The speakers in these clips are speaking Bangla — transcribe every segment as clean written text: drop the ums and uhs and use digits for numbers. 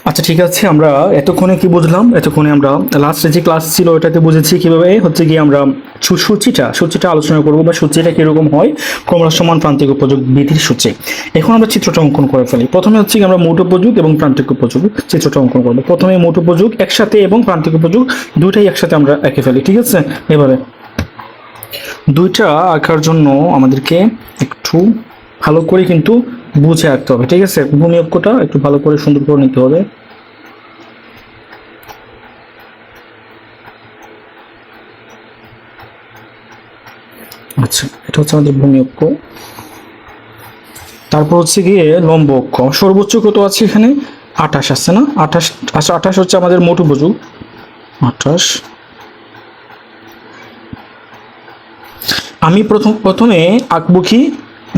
আচ্ছা ঠিক আছে, আমরা এতক্ষণে কি বুঝলাম? এতক্ষণে আমরা লাস্টে যে ক্লাস ছিল ওটাতে বুঝেছি কিভাবে হচ্ছে কি আমরা সূচিটা আলোচনা করব, বা সূচিটা কিরকম হয় ক্রমহ্রাসমান প্রান্তিক উপযোগ বিধির সূচি। এখন আমরা চিত্রটা অঙ্কন করে ফেলি। প্রথমে হচ্ছে কি আমরা মোট উপযোগ এবং প্রান্তিক উপযোগ চিত্রটা অঙ্কন করবো। প্রথমে মোট উপযোগ একসাথে এবং প্রান্তিক উপযোগ দুইটাই একসাথে আমরা এঁকে ফেলি। ঠিক আছে, এবারে দুইটা আঁকার জন্য আমাদেরকে একটু ভালো করে কিন্তু বুঝে আঁকতে হবে। ঠিক আছে, ভূমি অক্ষটা একটু ভালো করে সুন্দর করে নিতে হবে। আচ্ছা, এটা হচ্ছে আমাদের ভূমি অক্ষ। তারপর হচ্ছে গিয়ে লম্ব অক্ষ। সর্বোচ্চ কত আছে এখানে? 28 আছে না? 28। আচ্ছা, 28 হচ্ছে আমাদের মোট উপযোগ। 28। আমি প্রথমে আঁকবো কি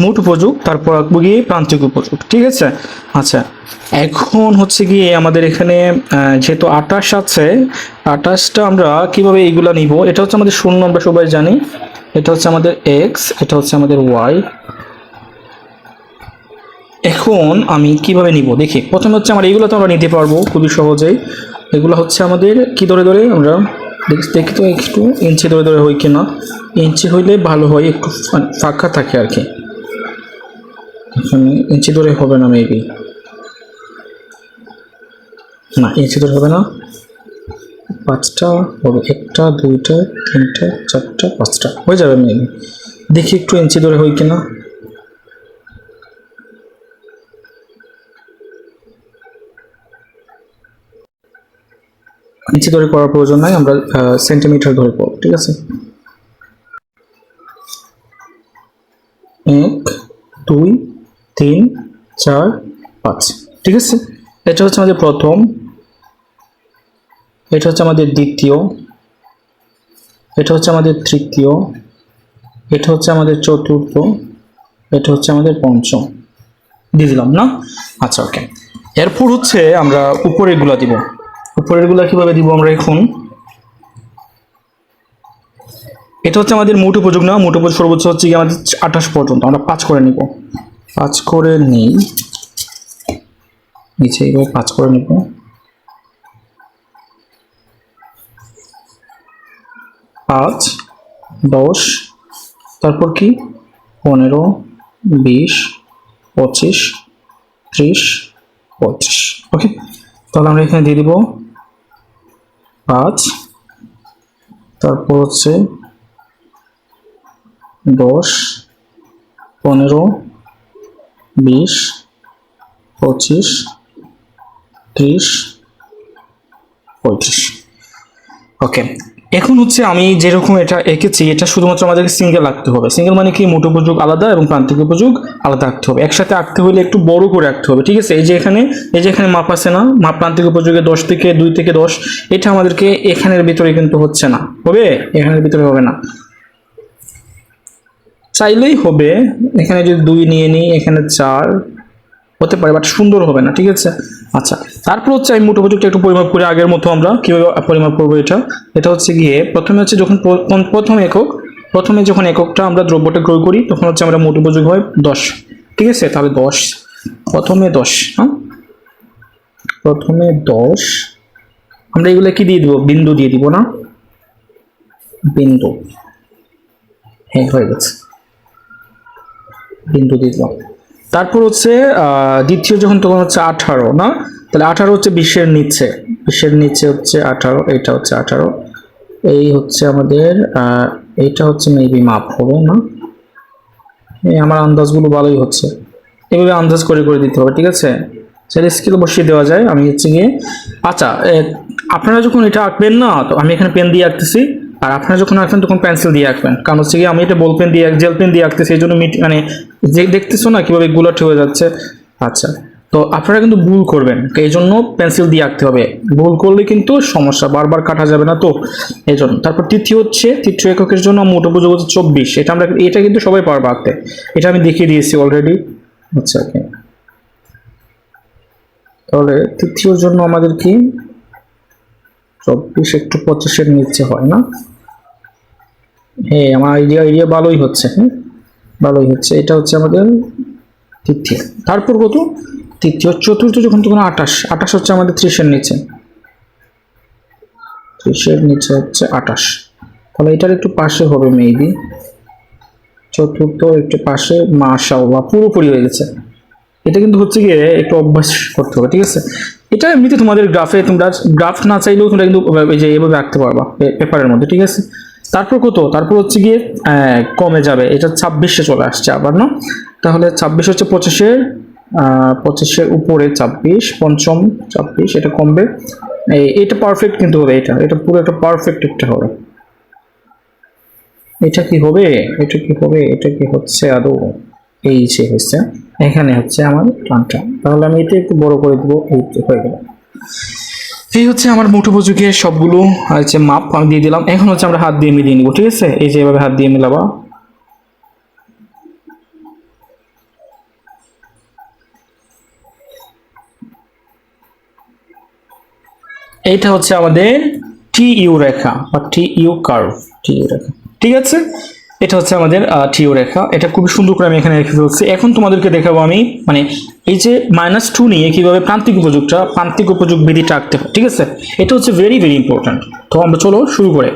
মোট উপযোগ, তারপর আঁকবো গিয়ে প্রান্তিক উপযোগ। ঠিক আছে। আচ্ছা, এখন হচ্ছে গিয়ে আমাদের এখানে যেহেতু 28 আছে, 28টা আমরা কিভাবে এইগুলা নিব? এটা হচ্ছে আমাদের শূন্য, আমরা সবাই জানি। এটা হচ্ছে আমাদের এক্স, এটা হচ্ছে আমাদের ওয়াই। এখন আমি কিভাবে নিব দেখি। প্রথমে হচ্ছে আমরা এইগুলো তো আমরা নিতে পারবো খুবই সহজেই। এগুলো হচ্ছে আমাদের কি ধরে ধরে আমরা দেখি তো, একটু ইঞ্চি ধরে ধরে হয় কিনা। ইঞ্চি হইলে ভালো হয়, একটু ফাঁকা থাকে আর কি। এখানে ইঞ্চি ধরে হবে না, মেবি না, ইঞ্চি ধরে হবে না। 5টা হবে, 1টা 2টা 3টা 4টা 5টা হয়ে যাবে মেবি। দেখি একটু ইঞ্চি ধরে হয় কিনা। ইঞ্চি ধরে করার প্রয়োজন নাই, আমরা সেন্টিমিটার ধরে করব। ঠিক আছে, 1 2 3 4 5। ঠিক আছে, এটা হচ্ছে আমাদের প্রথম, এটা হচ্ছে আমাদের দ্বিতীয়, এটা হচ্ছে আমাদের তৃতীয়, এটা হচ্ছে আমাদের চতুর্থ, এটা হচ্ছে আমাদের পঞ্চম। দিয়ে দিলাম না? আচ্ছা, ওকে। এরপর হচ্ছে আমরা উপরের গুলা দিব। উপরের গুলা কিভাবে দিব আমরা এখন? এটা হচ্ছে আমাদের মোট উপযোগ না, মোট উপযোগ সর্বোচ্চ হচ্ছে কি আমাদের 28 পর্যন্ত। আমরা 5 করে নিব, 5 করে নিই নিচে, এইভাবে 5 করে নিব। 5 10, তারপর কি 15 20 25 30 35। ওকে, তাহলে আমরা এখানে দিয়ে দিব 5, তারপর হচ্ছে 10 15 20 25 30 35। ওকে, এখন হচ্ছে আমি যেরকম এটা এঁকেছি, এটা শুধুমাত্র আমাদেরকে সিঙ্গেল আঁকতে হবে। সিঙ্গেল মানে কি? মোট উপযোগ আলাদা এবং প্রান্তিক উপযোগ আলাদা আঁকতে হবে। একসাথে আঁকতে হলে একটু বড় করে আঁকতে হবে। ঠিক আছে, এই যে এখানে মাপ আছে না, মাপ প্রান্তিক উপযোগে 10 থেকে 2 থেকে 10, এটা আমাদেরকে এখানের ভিতরে কিন্তু হচ্ছে না, হবে এখানের ভিতরে হবে না। চাইলেই হবে, এখানে যদি 2 নিয়ে নিই, এখানে 4 হতে পারে, বাট সুন্দর হবে না। ঠিক আছে। আচ্ছা, তারপর হচ্ছে আমি মোট উপযোগটা একটু পরিমাপ করে আগের মতো আমরা কিভাবে পরিমাপ করবো এটা হচ্ছে গিয়ে প্রথমে হচ্ছে যখন প্রথমে যখন এককটা আমরা দ্রব্যটা ক্রয় করি, তখন হচ্ছে আমরা মোট উপযোগ হয় 10। ঠিক আছে, তাহলে 10, প্রথমে 10, হ্যাঁ প্রথমে 10। আমরা এগুলো কি দিয়ে দিব? বিন্দু দিয়ে দিব না? বিন্দু, হ্যাঁ হয়ে গেছে, বিন্দু দিয়ে দিলাম। তারপর হচ্ছে দ্বিতীয় যখন, তখন হচ্ছে 18 না? তাহলে 18 হচ্ছে 20-এর নিচে, 20-এর নিচে হচ্ছে 18, এটা হচ্ছে 18। এই হচ্ছে আমাদের এইটা হচ্ছে মেবি মাপ হবে না? এই আমার আন্দাজগুলো ভালোই হচ্ছে, এভাবে আন্দাজ করে করে দিতে হবে। ঠিক আছে, সেটা স্কেল বসিয়ে দেওয়া যায়। আমি হচ্ছে গিয়ে আচ্ছা, আপনারা যখন এটা আঁকবেন না, তো আমি এখানে পেন দিয়ে আঁকতেছি, আর আপনারা যখন আঁকবেন তখন পেন্সিল দিয়ে আঁকবেন। কারণ হচ্ছে গিয়ে আমি এটা বল পেন দিয়ে, জেল পেন দিয়ে আঁকতেছি, এই জন্য মানে যে দেখতেছো না কিভাবে গুলাট হয়ে যাচ্ছে। আচ্ছা, তো আপনারা কিন্তু ভুল করবেন, এই জন্য পেন্সিল দিয়ে আঁকতে হবে। ভুল করলে কিন্তু সমস্যা, বারবার কাটা যাবে না, তো এই জন্য। তারপর তৃতীয় এককের জন্য মোট উপযোগ হচ্ছে 24। এটা কিন্তু সবাই পারবে আঁকতে, এটা আমি দেখিয়ে দিয়েছি অলরেডি। আচ্ছা, ওকে, তাহলে তৃতীয়র জন্য আমাদের কি 24 একটু 25-এর নিচে হয় না? হ্যাঁ, আমার আইডিয়া ভালোই হচ্ছে। হ্যাঁ, ভালোই হচ্ছে। এটা হচ্ছে আমাদের তৃতীয়। তারপর কত? তৃতীয়, চতুর্থ যখন তখন 28, 28 হচ্ছে আমাদের 30-এর নিচে, 30-এর নিচে হচ্ছে 28, তাহলে এটার একটু পাশে হবে মেবি, চতুর্থ একটু পাশে, মাশাআল্লাহ পুরোপুরি হয়ে গেছে। এটা কিন্তু হচ্ছে গিয়ে একটু অভ্যাস করতে হবে, ঠিক আছে। এটা এমনিতে তোমাদের গ্রাফে, তোমরা গ্রাফ না চাইলেও তোমরা কিন্তু এই যে এভাবে আঁকতে পারবা পেপারের মধ্যে, ঠিক আছে। তারপর কত, তারপর হচ্ছে গিয়ে কমে যাবে, এটা 26-এ চলে আসছে আবার না, তাহলে 26 হচ্ছে 25-এর, 25-এর উপরে 26, পঞ্চম 26, এটা কমবে, এটা পারফেক্ট কিন্তু হবে, এটা পুরো একটা পারফেক্ট একটা হবে। এটা কি হবে, এটা কি হবে, এটা কি হচ্ছে আদৌ, এই যে হচ্ছে এখানে হচ্ছে আমার প্ল্যানটা, তাহলে আমি এটা একটু বড় করে দেবো, এই তো হয়ে গেল। এই হচ্ছে আমার মুঠো প্রযুগের সবগুলো হচ্ছে মাপ আমি দিয়ে দিলাম। এখন হচ্ছে আমরা হাত দিয়ে মিলিয়ে নিব, ঠিক আছে, এই যে এভাবে হাত দিয়ে মিলাবা। এইটা হচ্ছে আমাদের টিইউ রেখা বা টিইউ কার্ভ, টিইউ রেখা, ঠিক আছে। এটা হচ্ছে আমাদের টিইউ রেখা, এটা খুব সুন্দর করে আমি এখানে রেখে ফেলছি। এখন তোমাদেরকে দেখাবো আমি, মানে এই যে -2 নিয়ে কিভাবে প্রান্তিক উপযোগ বিধিটা আঁকতে হয়, ঠিক আছে। এটা হচ্ছে ভেরি ভেরি ইম্পর্টেন্ট। তো আমরা চলো শুরু করে।